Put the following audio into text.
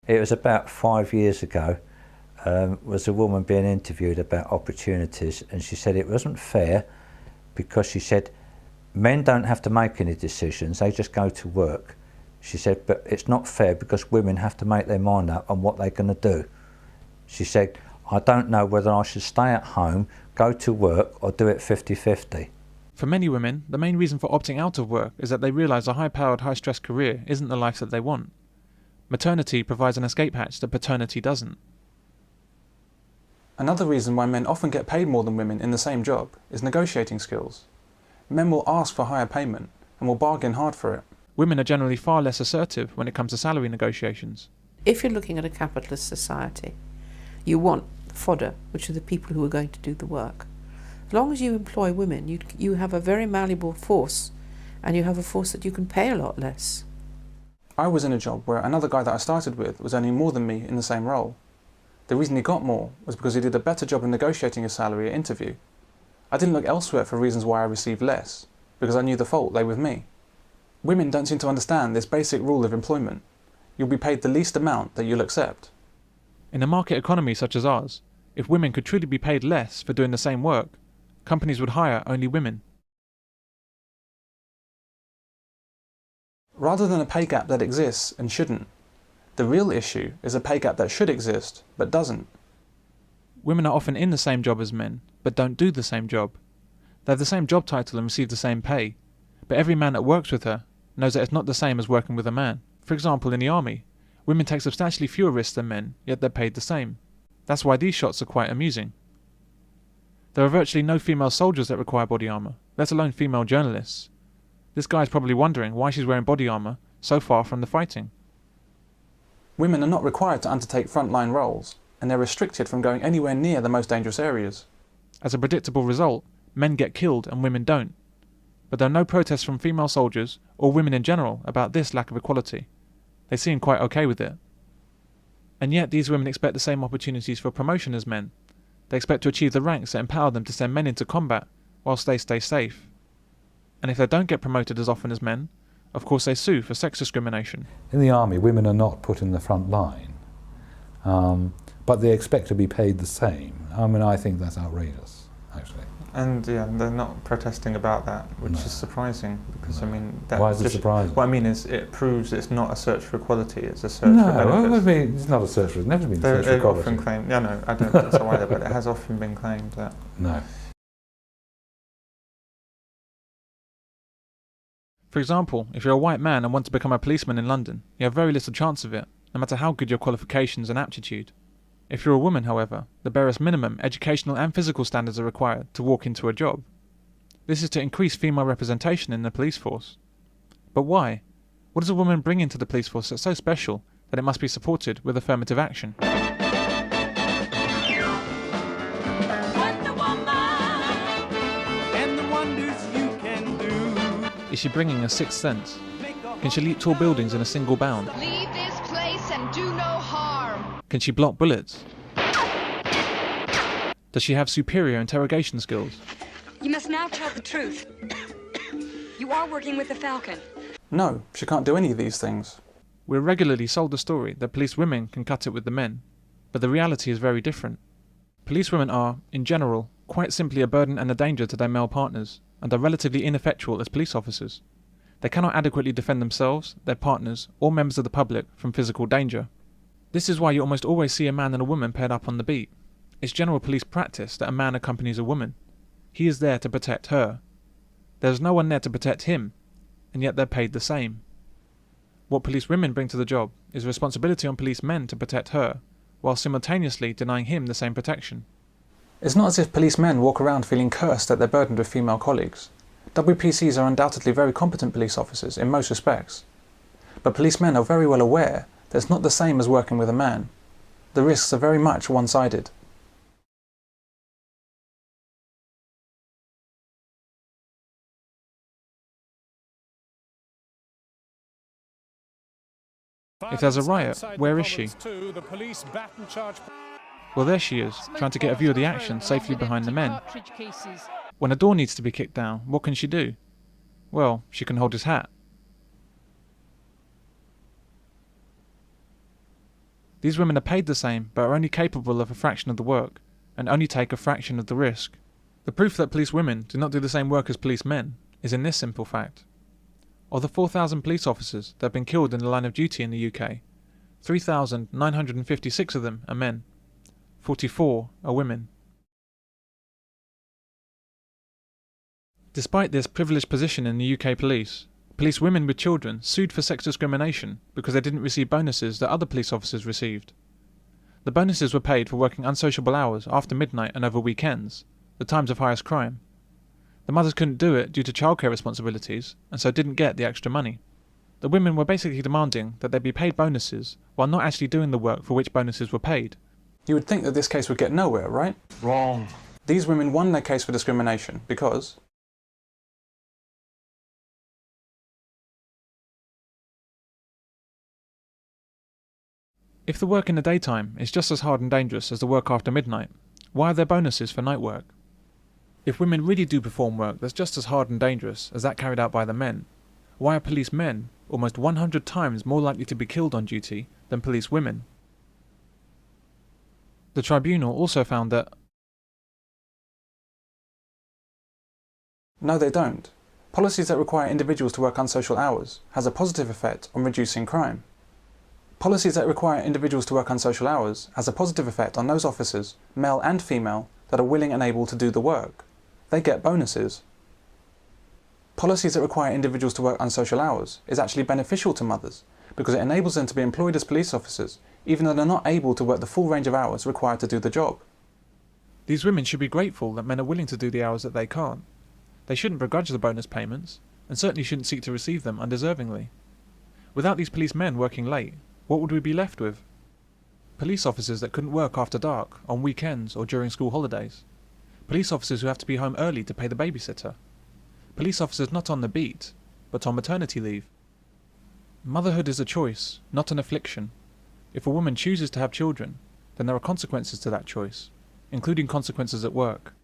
It was about 5 years ago. Was a woman being interviewed about opportunities, and she said it wasn't fair because she said men don't have to make any decisions, they just go to work. She said, but it's not fair because women have to make their mind up on what they're going to do. She said, I don't know whether I should stay at home, go to work, or do it 50-50. For many women, the main reason for opting out of work is that they realise a high-powered, high-stress career isn't the life that they want. Maternity provides an escape hatch that paternity doesn't. Another reason why men often get paid more than women in the same job is negotiating skills. Men will ask for higher payment and will bargain hard for it. Women are generally far less assertive when it comes to salary negotiations. If you're looking at a capitalist society, you want fodder, which are the people who are going to do the work. As long as you employ women, you have a very malleable force, and you have a force that you can pay a lot less. I was in a job where another guy that I started with was earning more than me in the same role. The reason he got more was because he did a better job of negotiating his salary at interview. I didn't look elsewhere for reasons why I received less, because I knew the fault lay with me. Women don't seem to understand this basic rule of employment. You'll be paid the least amount that you'll accept. In a market economy such as ours, if women could truly be paid less for doing the same work, companies would hire only women. Rather than a pay gap that exists and shouldn't, the real issue is a pay gap that should exist but doesn't. Women are often in the same job as men, but don't do the same job. They have the same job title and receive the same pay, but every man that works with her knows that it's not the same as working with a man. For example, in the army, women take substantially fewer risks than men, yet they're paid the same. That's why these shots are quite amusing. There are virtually no female soldiers that require body armour, let alone female journalists. This guy's probably wondering why she's wearing body armour so far from the fighting. Women are not required to undertake frontline roles, and they're restricted from going anywhere near the most dangerous areas. As a predictable result, men get killed and women don't. But there are no protests from female soldiers, or women in general, about this lack of equality. They seem quite okay with it. And yet these women expect the same opportunities for promotion as men. They expect to achieve the ranks that empower them to send men into combat, whilst they stay safe. And if they don't get promoted as often as men, of course they sue for sex discrimination. In the army, women are not put in the front line, but they expect to be paid the same. I mean, I think that's outrageous, actually. And yeah, they're not protesting about that, which is surprising, because I mean, that why is it surprising? What I mean is, it proves it's not a search for equality; it's a search for benefits. No, I mean, it's not a search for. It's never been a search for equality. Often claimed. Yeah, no, I don't think so either. But it has often been claimed that. No. For example, if you're a white man and want to become a policeman in London, you have very little chance of it, no matter how good your qualifications and aptitude. If you're a woman, however, the barest minimum educational and physical standards are required to walk into a job. This is to increase female representation in the police force. But why? What does a woman bring into the police force that's so special that it must be supported with affirmative action? Is she bringing a sixth sense? Can she leap tall buildings in a single bound? Leave this place and do no harm. Can she block bullets? Does she have superior interrogation skills? You must now tell the truth. You are working with the Falcon. No, she can't do any of these things. We're regularly sold the story that police women can cut it with the men, but the reality is very different. Police women are, in general, quite simply a burden and a danger to their male partners, and are relatively ineffectual as police officers. They cannot adequately defend themselves, their partners, or members of the public from physical danger. This is why you almost always see a man and a woman paired up on the beat. It's general police practice that a man accompanies a woman. He is there to protect her. There is no one there to protect him, and yet they're paid the same. What police women bring to the job is a responsibility on police men to protect her, while simultaneously denying him the same protection. It's not as if policemen walk around feeling cursed that they're burdened with female colleagues. WPCs are undoubtedly very competent police officers in most respects. But policemen are very well aware that it's not the same as working with a man. The risks are very much one-sided. If there's a riot, where is she? Well, there she is, trying to get a view of the action safely behind the men. When a door needs to be kicked down, what can she do? Well, she can hold his hat. These women are paid the same, but are only capable of a fraction of the work, and only take a fraction of the risk. The proof that police women do not do the same work as police men is in this simple fact. Of the 4,000 police officers that have been killed in the line of duty in the UK, 3,956 of them are men. 44 are women. Despite this privileged position in the UK police, police women with children sued for sex discrimination because they didn't receive bonuses that other police officers received. The bonuses were paid for working unsociable hours after midnight and over weekends, the times of highest crime. The mothers couldn't do it due to childcare responsibilities, and so didn't get the extra money. The women were basically demanding that they be paid bonuses while not actually doing the work for which bonuses were paid. You would think that this case would get nowhere, right? Wrong. These women won their case for discrimination because if the work in the daytime is just as hard and dangerous as the work after midnight, why are there bonuses for night work? If women really do perform work that's just as hard and dangerous as that carried out by the men, why are police men almost 100 times more likely to be killed on duty than police women? The tribunal also found that no, they don't. Policies that require individuals to work unsocial hours has a positive effect on reducing crime. Policies that require individuals to work unsocial hours has a positive effect on those officers, male and female, that are willing and able to do the work. They get bonuses. Policies that require individuals to work unsocial hours is actually beneficial to mothers because it enables them to be employed as police officers even though they're not able to work the full range of hours required to do the job. these women should be grateful that men are willing to do the hours that they can't. They shouldn't begrudge the bonus payments, and certainly shouldn't seek to receive them undeservingly. Without these policemen working late, what would we be left with? Police officers that couldn't work after dark, on weekends or during school holidays. Police officers who have to be home early to pay the babysitter. Police officers not on the beat, but on maternity leave. Motherhood is a choice, not an affliction. If a woman chooses to have children, then there are consequences to that choice, including consequences at work.